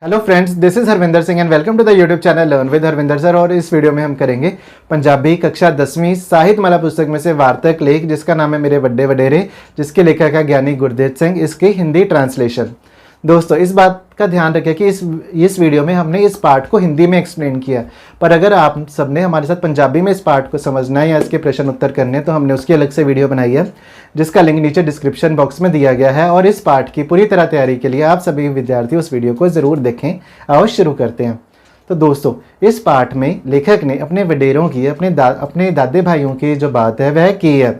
Hello friends, this is Harvinder Singh and welcome to the YouTube channel learn with Harvinder sir. और इस video में हम करेंगे पंजाबी कक्षा 10वीं साहित्यमाला पुस्तक में से वार्तक लेख जिसका नाम है मेरे बड़े वडेरे, जिसके लेखक है ज्ञानी गुरदेव सिंह। इसकी हिंदी ट्रांसलेशन। दोस्तों, इस बात का ध्यान रखें कि इस वीडियो में हमने इस पार्ट को हिंदी में एक्सप्लेन किया, पर अगर आप सबने हमारे साथ पंजाबी में इस पार्ट को समझना है या इसके प्रश्न उत्तर करने हैं तो हमने उसकी अलग से वीडियो बनाई है, जिसका लिंक नीचे डिस्क्रिप्शन बॉक्स में दिया गया है। और इस पार्ट की पूरी तरह तैयारी के लिए आप सभी विद्यार्थी उस वीडियो को ज़रूर देखें। आओ शुरू करते हैं। तो दोस्तों, इस पार्ट में लेखक ने अपने वडेरों की, अपने दादे भाइयों की जो बात है वह की है।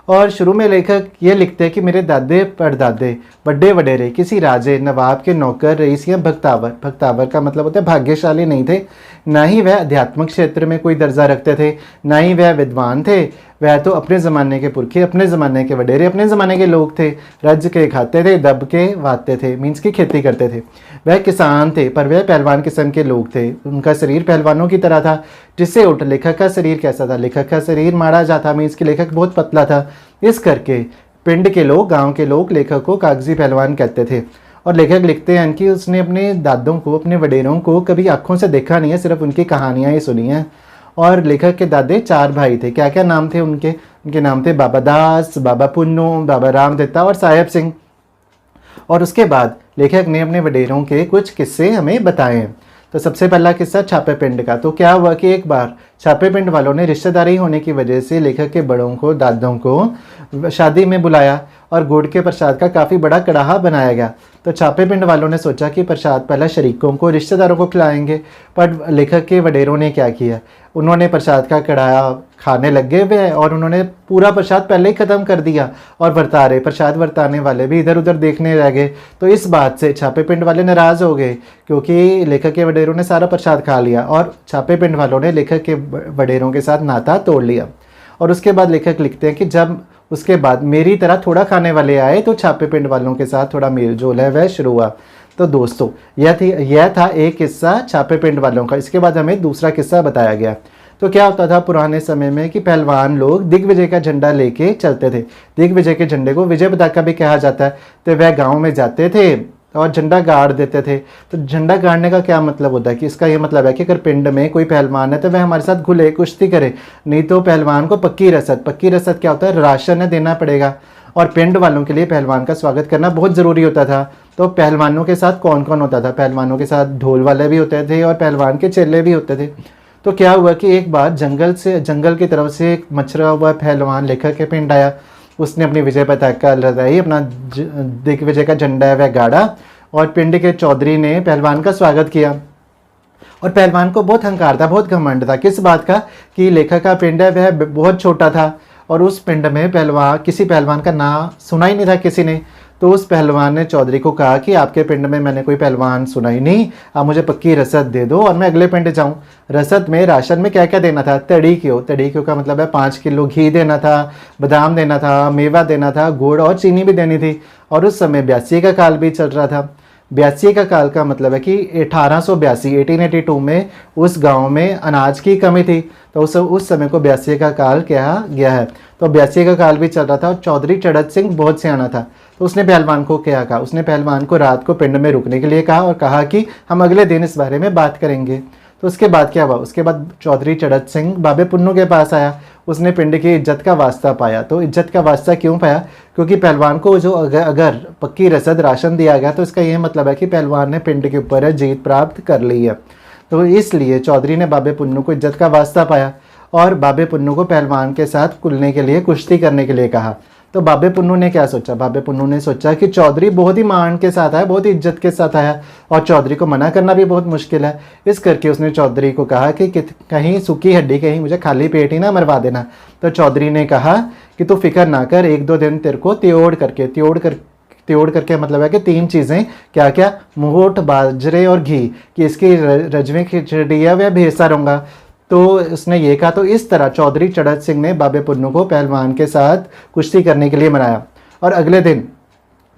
और शुरू में लेखक ये लिखते हैं कि मेरे दादे परदादे बड़े वडेरे किसी राजे, नवाब के नौकर, रईस या भक्तावर का मतलब होता है भाग्यशाली नहीं थे। ना ही वह आध्यात्मिक क्षेत्र में कोई दर्जा रखते थे, ना ही वह विद्वान थे। वह तो अपने ज़माने के पुरखे, अपने ज़माने के वडेरे, अपने ज़माने के लोग थे। रज के खाते थे, दब के वाते थे, मीन्स की खेती करते थे। वह किसान थे, पर वह पहलवान किस्म के लोग थे। उनका शरीर पहलवानों की तरह था। जिससे उठ लेखक का शरीर कैसा था? लेखक का शरीर माड़ा जा था, मीन्स की लेखक बहुत पतला था। इस करके पिंड के लोग, गांव के लोग लेखक को कागजी पहलवान कहते थे। और लेखक लिखते हैं कि उसने अपने दादों को, अपने वडेरों को कभी आंखों से देखा नहीं है, सिर्फ उनकी कहानियाँ ही सुनी हैं। और लेखक के दादे 4 भाई थे। क्या क्या नाम थे उनके? उनके नाम थे बाबा दास, बाबा पुन्नू, बाबा राम दत्ता और साहेब सिंह। और उसके बाद लेखक ने अपने वडेरों के कुछ किस्से हमें बताए हैं। तो सबसे पहला किस्सा छापे पिंड का। तो क्या हुआ कि एक बार छापे पिंड वालों ने रिश्तेदारी होने की वजह से लेखक के बड़ों को, दादों को शादी में बुलाया और गुड़ के प्रसाद का काफ़ी बड़ा कड़ाहा बनाया गया। तो छापे पिंड वालों ने सोचा कि प्रसाद पहले शरीकों को, रिश्तेदारों को खिलाएंगे, पर लेखक के वडेरों ने क्या किया? उन्होंने प्रसाद का कड़ाहा खाने लगे हुए और उन्होंने पूरा प्रसाद पहले ही ख़त्म कर दिया। और प्रसाद वर्ताने वाले भी इधर उधर देखने रह गए। तो इस बात से छापे पिंड वाले नाराज़ हो गए, क्योंकि लेखक के वडेरों ने सारा प्रसाद खा लिया। और छापे पिंड वालों ने लेखक के वडेरों के साथ नाता तोड़ लिया। और उसके बाद लेखक लिखते हैं कि जब उसके बाद मेरी तरह थोड़ा खाने वाले आए तो छापे पिंड वालों के साथ थोड़ा मेल जोल है वह शुरू हुआ। तो दोस्तों, यह था एक किस्सा छापे पिंड वालों का। इसके बाद हमें दूसरा किस्सा बताया गया। तो क्या होता था पुराने समय में कि पहलवान लोग दिग्विजय का झंडा लेके चलते थे। दिग्विजय के झंडे को विजय पताका भी कहा जाता है। तो वह गाँव में जाते थे और झंडा गाड़ देते थे। तो झंडा गाड़ने का क्या मतलब होता है? कि इसका ये मतलब है कि अगर पिंड में कोई पहलवान है तो वह हमारे साथ घुले, कुश्ती करे। नहीं तो पहलवान को पक्की रसद क्या होता है? राशन है, देना पड़ेगा। और पिंड वालों के लिए पहलवान का स्वागत करना बहुत ज़रूरी होता था। तो पहलवानों के साथ कौन कौन होता था? पहलवानों के साथ ढोल वाले भी होते थे और पहलवान के चेले भी होते थे। तो क्या हुआ कि एक बार जंगल की तरफ से एक मछरा हुआ पहलवान लेखक के पिंड आया। उसने अपनी विजय पताका लहराई, अपना दिग्विजय का झंडा है वह गाड़ा और पिंड के चौधरी ने पहलवान का स्वागत किया। और पहलवान को बहुत अहंकार था, बहुत घमंड था। किस बात का? कि लेखक का पिंड है वह बहुत छोटा था और उस पिंड में किसी पहलवान का नाम सुना ही नहीं था किसी ने। तो उस पहलवान ने चौधरी को कहा कि आपके पिंड में मैंने कोई पहलवान सुना ही नहीं, आप मुझे पक्की रसद दे दो और मैं अगले पिंड जाऊं। रसद में, राशन में क्या क्या देना था? तड़ी क्यों का मतलब है 5 किलो घी देना था, बादाम देना था, मेवा देना था, गुड़ और चीनी भी देनी थी। और उस समय 82 का काल भी चल रहा था। 82 का काल का मतलब है कि 1882 में उस गांव में अनाज की कमी थी। तो उस समय को 82 का काल कहा गया है। तो 82 का काल भी चल रहा था और चौधरी चढ़त सिंह बहुत सियाना था। तो उसने पहलवान को क्या कहा? उसने पहलवान को रात को पिंड में रुकने के लिए कहा और कहा कि हम अगले दिन इस बारे में बात करेंगे। तो उसके बाद क्या हुआ? उसके बाद चौधरी चढ़त सिंह बाबे पुन्नू के पास आया। उसने पिंड की इज्जत का वास्ता पाया। तो इज्जत का वास्ता क्यों पाया? क्योंकि पहलवान को जो अगर पक्की रसद राशन दिया गया तो इसका यह मतलब है कि पहलवान ने पिंड के ऊपर जीत प्राप्त कर ली है। तो इसलिए चौधरी ने बाबे पुन्नू को इज्जत का वास्ता पाया और बाबे पुन्नू को पहलवान के साथ कुलने के लिए, कुश्ती करने के लिए कहा। तो बाबे पुन्नू ने क्या सोचा? बाबे पुन्नू ने सोचा कि चौधरी बहुत ही मान के साथ आया, बहुत ही इज्जत के साथ आया और चौधरी को मना करना भी बहुत मुश्किल है। इस करके उसने चौधरी को कहा कि कहीं सूखी हड्डी, कहीं मुझे खाली पेट ही ना मरवा देना। तो चौधरी ने कहा कि तू फिक्र ना कर, 1-2 दिन तेरे को त्योड़ करके मतलब है कि 3 चीज़ें क्या क्या? मोठ, बाजरे और घी कि इसकी रजवी खिचड़ी है वह भेजता रहूँगा। तो उसने ये कहा। तो इस तरह चौधरी चढ़त सिंह ने बाबे पुन्नू को पहलवान के साथ कुश्ती करने के लिए मनाया। और अगले दिन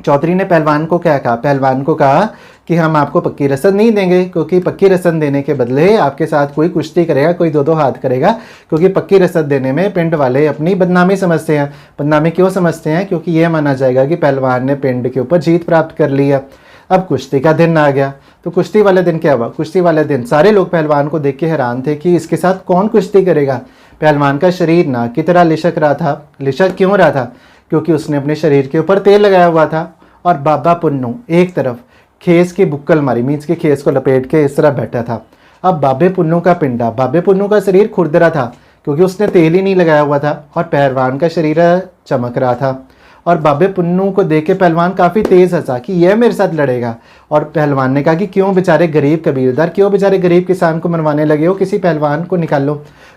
चौधरी ने पहलवान को क्या कहा? पहलवान को कहा कि हम आपको पक्की रसद नहीं देंगे, क्योंकि पक्की रसद देने के बदले आपके साथ कोई कुश्ती करेगा, कोई 2-2 हाथ करेगा। क्योंकि पक्की रसद देने में पिंड वाले अपनी बदनामी समझते हैं। बदनामी क्यों समझते हैं? क्योंकि ये माना जाएगा कि पहलवान ने पिंड के ऊपर जीत प्राप्त कर ली है। अब कुश्ती का दिन आ गया। तो कुश्ती वाले दिन क्या हुआ, कुश्ती वाले दिन सारे लोग पहलवान को देख के हैरान थे कि इसके साथ कौन कुश्ती करेगा। पहलवान का शरीर नाग की तरह लिशक रहा था। लिशक क्यों रहा था, क्योंकि उसने अपने शरीर के ऊपर तेल लगाया हुआ था। और बाबा पुन्नू एक तरफ खेस की बुक्कल मारी, मीन्स के खेस को लपेट के इस तरह बैठा था। अब बाबे पुन्नू का पिंडा, बाबे पुन्नू का शरीर खुरदरा था क्योंकि उसने तेल ही नहीं लगाया हुआ था, और पहलवान का शरीर चमक रहा था। और बाबे पुन्नू को देख के पहलवान काफ़ी तेज़ हंसा कि यह मेरे साथ लड़ेगा। और पहलवान ने कहा कि क्यों बेचारे गरीब कबीरदार, क्यों बेचारे गरीब किसान को मरवाने लगे हो, किसी पहलवान को निकालो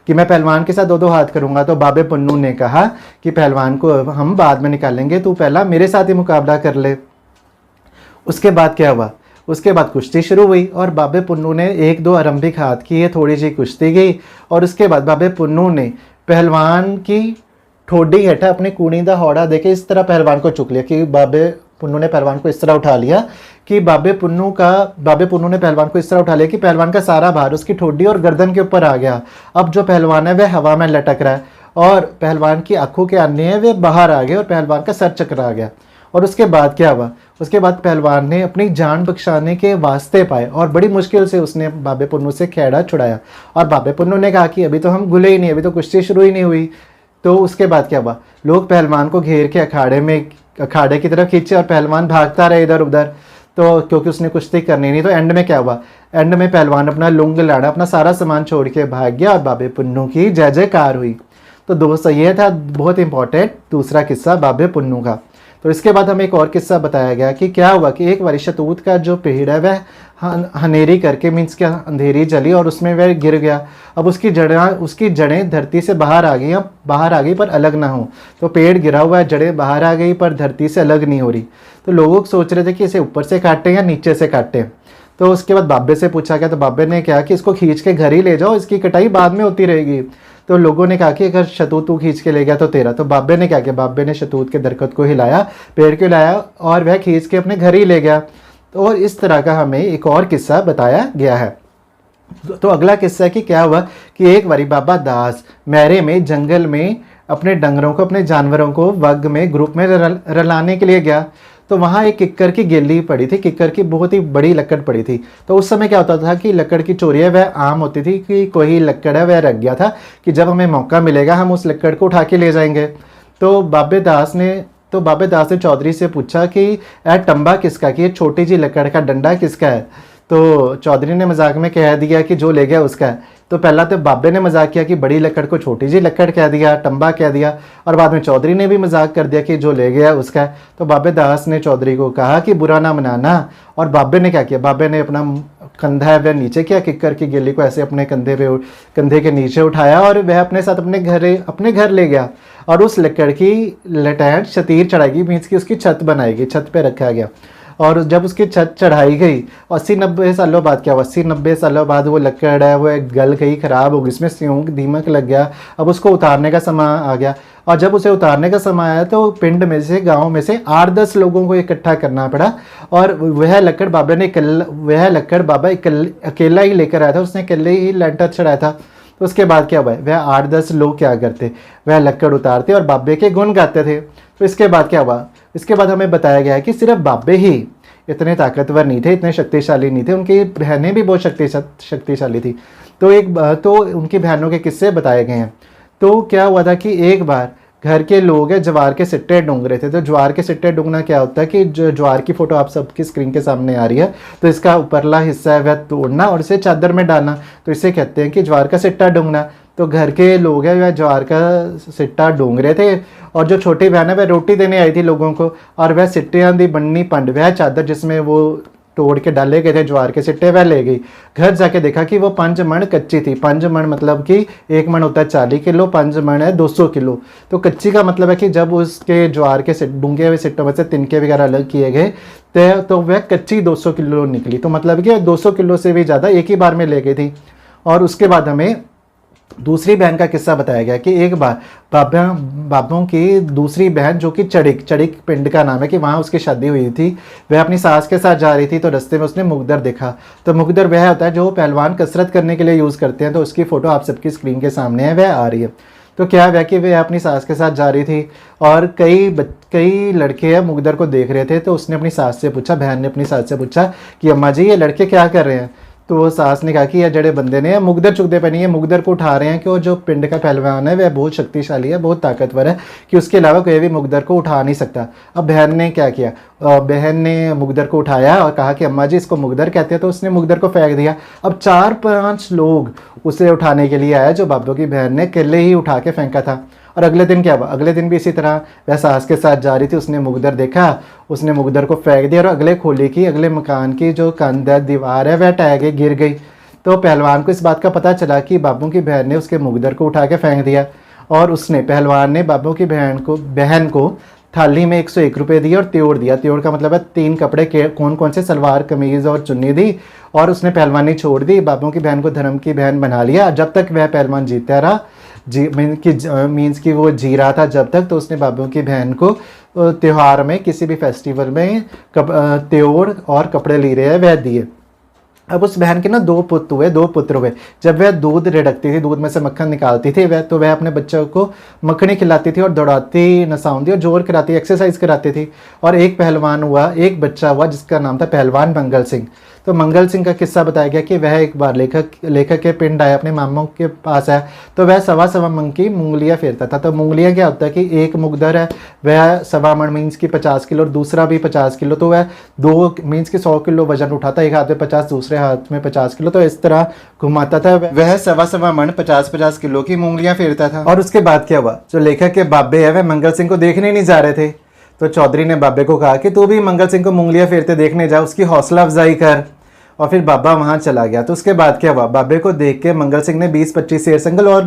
कि मैं पहलवान के साथ दो दो हाथ करूंगा। तो बाबे पुन्नू ने कहा कि पहलवान को हम बाद में निकालेंगे, तू पहला मेरे साथ ही मुकाबला कर ले। उसके बाद क्या हुआ, उसके बाद कुश्ती शुरू हुई और बाबे पुन्नू ने एक दो आरंभिक हाथ किए, थोड़ी सी कुश्ती गई। और उसके बाद बाबे पुन्नू ने पहलवान की ठोडी हेठा अपनी कूणी दा हौड़ा देके इस तरह पहलवान को चुक लिया कि बाबे पुन्नू ने पहलवान को इस तरह उठा लिया कि बाबे पुन्नू ने पहलवान को इस तरह उठा लिया कि पहलवान का सारा भार उसकी ठोडी और गर्दन के ऊपर आ गया। अब जो पहलवान है वह हवा में लटक रहा है और पहलवान की आंखों के अन्य है वे बाहर आ गए और पहलवान का सर चकरा गया। और उसके बाद क्या हुआ, उसके बाद पहलवान ने अपनी जान बख्शाने के वास्ते पाए और बड़ी मुश्किल से उसने बाबे पुन्नू से खैड़ा छुड़ाया। और बाबे पुन्नू ने कहा कि अभी तो हम गुले ही नहीं, अभी तो कुश्ती शुरू ही नहीं हुई। तो उसके बाद क्या हुआ, लोग पहलवान को घेर के अखाड़े की तरफ खींचे और पहलवान भागता रहा इधर उधर, तो क्योंकि उसने कुश्ती करनी नहीं। तो एंड में क्या हुआ, एंड में पहलवान अपना लुंग लाड़ा अपना सारा सामान छोड़ के भाग गया और बाबे पुन्नू की जय जयकार हुई। तो दोस्तों ये था बहुत इंपॉर्टेंट दूसरा किस्सा बाबे पुन्नू का। तो इसके बाद हमें एक और किस्सा बताया गया कि क्या हुआ कि एक बार शतूत का जो पेड़ है वह हनेरी करके मीन्स क्या अंधेरी जली और उसमें वह गिर गया। अब उसकी जड़ें धरती से बाहर आ गई पर अलग ना हो। तो पेड़ गिरा हुआ है, जड़ें बाहर आ गई पर धरती से अलग नहीं हो रही। तो लोग सोच रहे थे कि इसे ऊपर से काटें या नीचे से काटें। तो उसके बाद बाबे से पूछा गया, तो बाबे ने कहा कि इसको खींच के घर ही ले जाओ, इसकी कटाई बाद में होती रहेगी। तो लोगों ने कहा कि अगर शतूत तू खींच के ले गया तो तेरा। तो बाबे ने क्या किया, बाबे ने शतूत के दरख्त को हिलाया, पेड़ को हिलाया और वह खींच के अपने घर ही ले गया। तो और इस तरह का हमें एक और किस्सा बताया गया है। तो अगला किस्सा कि क्या हुआ कि एक बारी बाबा दास मैरे में जंगल में अपने डंगरों को, अपने जानवरों को वग में ग्रुप में रलाने के लिए गया। तो वहाँ एक किक्कर की गेली पड़ी थी, किक्कर की बहुत ही बड़ी लकड़ पड़ी थी। तो उस समय क्या होता था कि लकड़ की चोरी है वह आम होती थी कि कोई लकड़ है वह रख गया था कि जब हमें मौका मिलेगा हम उस लकड़ को उठा के ले जाएंगे। तो बाबे दास ने चौधरी से पूछा कि यह टंबा किसका, कि ये छोटी सी लकड़ का डंडा किसका है। तो चौधरी ने मजाक में कह दिया कि जो ले गया उसका है। तो पहला तो बाबे ने मजाक किया कि बड़ी लकड़ को छोटी सी लकड़ कह दिया, टंबा कह दिया, और बाद में चौधरी ने भी मजाक कर दिया कि जो ले गया उसका है। तो बाबे दास ने चौधरी को कहा कि बुरा ना मनाना। और बाबे ने क्या किया, बाबे ने अपना कंधा है वह नीचे किया, किक्कर की गिल्ली को ऐसे अपने कंधे के नीचे उठाया और वह अपने साथ अपने घर ले गया। और उस लकड़ की लटैट शतीर चढ़ाई, मीन्स की उसकी छत बनाई, छत पे रखा गया। और जब उसकी छत चढ़ाई गई 80-90 सालों बाद क्या हुआ, 80-90 सालों बाद वो लकड़ है वो गल गई, ख़राब हो गई, इसमें स्यूं दीमक लग गया। अब उसको उतारने का समय आ गया और जब उसे उतारने का समय आया तो पिंड में से, गांव में से 8-10 लोगों को इकट्ठा करना पड़ा। और वह लकड़ बाबा अकेला ही लेकर आया था, उसने अकेले ही लेंटर चढ़ाया था। तो उसके बाद क्या हुआ, वह 8-10 लोग क्या करते, वह लकड़ उतारते और बाबे के गुण गाते थे। तो इसके बाद क्या हुआ, इसके बाद हमें बताया गया है कि सिर्फ बाबे ही इतने ताकतवर नहीं थे, इतने शक्तिशाली नहीं थे, उनकी बहनें भी बहुत शक्तिशाली थी। तो उनकी बहनों के किस्से बताए गए हैं। तो क्या हुआ था कि एक बार घर के लोग हैं ज्वार के सिट्टे ढूंढ रहे थे। तो ज्वार के सिट्टे ढूंढना क्या होता है कि जो ज्वार की फोटो आप सबकी स्क्रीन के सामने आ रही है, तो इसका ऊपरला हिस्सा है वह तोड़ना और इसे चादर में डालना, तो इसे कहते हैं कि ज्वार का सिट्टा ढूंढना। तो घर के लोग हैं वह ज्वार का सिट्टा ढूंढ रहे थे और जो छोटी बहन है वह रोटी देने आई थी लोगों को, और वह सिट्टियां दी बननी पंड, वह चादर जिसमें वो तोड़ के डाले गए थे ज्वार के सिट्टे वह ले गई। घर जाके देखा कि वो 5 मण कच्ची थी। 5 मण मतलब कि 1 मण होता है 40 किलो, 5 मण है 200 किलो। तो कच्ची का मतलब है कि जब उसके ज्वार के डूंगे हुए सिट्टों में से तिनके वगैरह अलग किए गए तो वह कच्ची 200 किलो निकली। तो मतलब कि 200 किलो से भी ज़्यादा एक ही बार में ले गई थी। और उसके बाद हमें दूसरी बहन का किस्सा बताया गया कि एक बार बाबों की दूसरी बहन जो कि चड़िक पिंड का नाम है, कि वहाँ उसकी शादी हुई थी, वह अपनी सास के साथ जा रही थी। तो रास्ते में उसने मुगदर देखा। तो मुगदर वह होता है जो पहलवान कसरत करने के लिए यूज़ करते हैं। तो उसकी फ़ोटो आप सबकी स्क्रीन के सामने है, वह आ रही है। तो क्या हुआ कि वह अपनी सास के साथ जा रही थी और कई लड़के हैं मुगदर को देख रहे थे। तो उसने अपनी सास से पूछा, बहन ने अपनी सास से पूछा कि अम्मा जी ये लड़के क्या कर रहे हैं। तो वो सास ने कहा कि ये जड़े बंदे ने मुगदर चुगदे पे नहीं है, मुगदर को उठा रहे हैं कि वो जो पिंड का पहलवान है वह बहुत शक्तिशाली है, बहुत ताकतवर है कि उसके अलावा कोई भी मुगदर को उठा नहीं सकता। अब बहन ने क्या किया, बहन ने मुगदर को उठाया और कहा कि अम्मा जी इसको मुगदर कहते हैं। तो उसने मुगदर को फेंक दिया। अब 4-5 लोग उसे उठाने के लिए आए जो बाबू की बहन ने अकेले ही उठा के फेंका था। और अगले दिन क्या हुआ, अगले दिन भी इसी तरह वह सास के साथ जा रही थी, उसने मुगदर देखा, उसने मुगदर को फेंक दिया और अगले खोली की, अगले मकान की जो कंध है, दीवार है, वह टह गई, गिर गई। तो पहलवान को इस बात का पता चला कि बाबू की बहन ने उसके मुगदर को उठा के फेंक दिया। और उसने, पहलवान ने बाबू की बहन को थाली में 101 रुपये दिए और त्योड़ दिया। त्योड़ का मतलब है 3 कपड़े के कौन कौन से, सलवार कमीज़ और चुन्नी दी। और उसने पहलवानी छोड़ दी, बाबू की बहन को धर्म की बहन बना लिया जब तक वह पहलवान जीता रहा, मीन्स कि वो जी रहा था जब तक। तो उसने बाबू की बहन को त्यौहार में, किसी भी फेस्टिवल में त्योड़ और कपड़े ले रहे हैं वह दिए। अब उस बहन के ना 2 पुत्र हुए। जब वह दूध रिड़कती थी, दूध में से मक्खन निकालती थी वह, तो वह अपने बच्चों को मक्खनी खिलाती थी और दौड़ाती, नसाउंदी और जोर कराती, एक्सरसाइज कराती थी। और एक एक बच्चा हुआ जिसका नाम था पहलवान मंगल सिंह। तो मंगल सिंह का किस्सा बताया गया कि वह एक बार लेखक के पिंड आया, अपने मामों के पास आया। तो वह 1.25 मन की मूंगलियाँ फेरता था। तो मूंगलियाँ क्या होता है कि एक मुगदर है वह 1.25 मन मीन्स की 50 किलो और दूसरा भी 50 किलो। तो वह 2 मीन्स की 100 किलो वजन उठाता, एक हाथ में 50 दूसरे हाथ में 50 किलो। तो इस तरह घुमाता था। वह 1.25 मन 50-50 किलो की मूंगलियाँ फेरता था। और उसके बाद क्या हुआ, जो लेखक के बाबे है वह मंगल सिंह को देखने नहीं जा रहे थे। तो चौधरी ने बाबे को कहा कि तू भी मंगल सिंह को मूंगलियाँ फेरते देखने जा, उसकी हौसला अफजाई कर। और फिर बाबा वहाँ चला गया। तो उसके बाद क्या हुआ, बाबे को देख के मंगल सिंह ने 20-25 शेर संगल और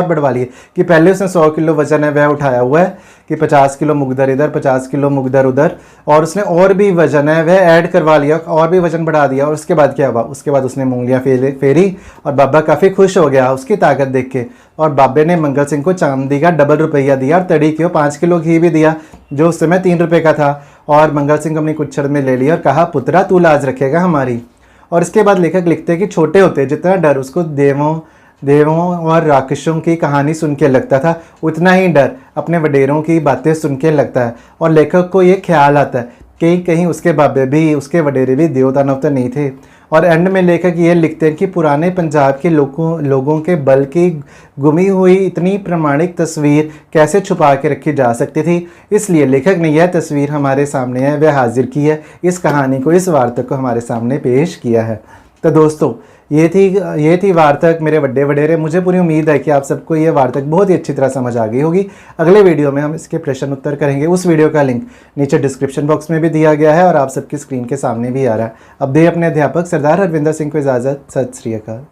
बढ़वा लिए कि पहले उसने 100 किलो वजन है वह उठाया हुआ है कि 50 किलो मुगदर इधर, 50 किलो मुगदर उधर, और उसने और भी वजन है वह ऐड करवा लिया और भी वजन बढ़ा दिया। और उसके बाद क्या हुआ, उसके बाद उसने मूंगलियाँ फेरी और बाबा काफ़ी खुश हो गया उसकी ताकत देख के। और बाबे ने मंगल सिंह को चांदी का डबल रुपया दिया और तड़ी के 5 किलो घी भी दिया जो उस समय 3 रुपये का था। और मंगल सिंह को अपनी कुच्छड़ में ले लिया और कहा, पुत्रा तू लाज रखेगा हमारी। और इसके बाद लेखक लिखते हैं कि छोटे होते जितना डर उसको देवों और राक्षसों की कहानी सुन के लगता था, उतना ही डर अपने वडेरों की बातें सुन के लगता है। और लेखक को ये ख्याल आता है कि कहीं उसके बाबे भी, उसके वडेरे भी देव दानव तो नहीं थे। और एंड में लेखक ये लिखते हैं कि पुराने पंजाब के लोगों के बल की गुमी हुई इतनी प्रमाणिक तस्वीर कैसे छुपा के रखी जा सकती थी। इसलिए लेखक ने यह तस्वीर हमारे सामने है वह हाजिर की है, इस कहानी को, इस वार्तक को हमारे सामने पेश किया है। तो दोस्तों ये थी वार्तक मेरे वड्डे वडेरे। मुझे पूरी उम्मीद है कि आप सबको ये वार्तक बहुत ही अच्छी तरह समझ आ गई होगी। अगले वीडियो में हम इसके प्रश्न उत्तर करेंगे। उस वीडियो का लिंक नीचे डिस्क्रिप्शन बॉक्स में भी दिया गया है और आप सबकी स्क्रीन के सामने भी आ रहा है। अब दे अपने अध्यापक सरदार हरविंदर सिंह को इजाज़त। सत श्री अकाल।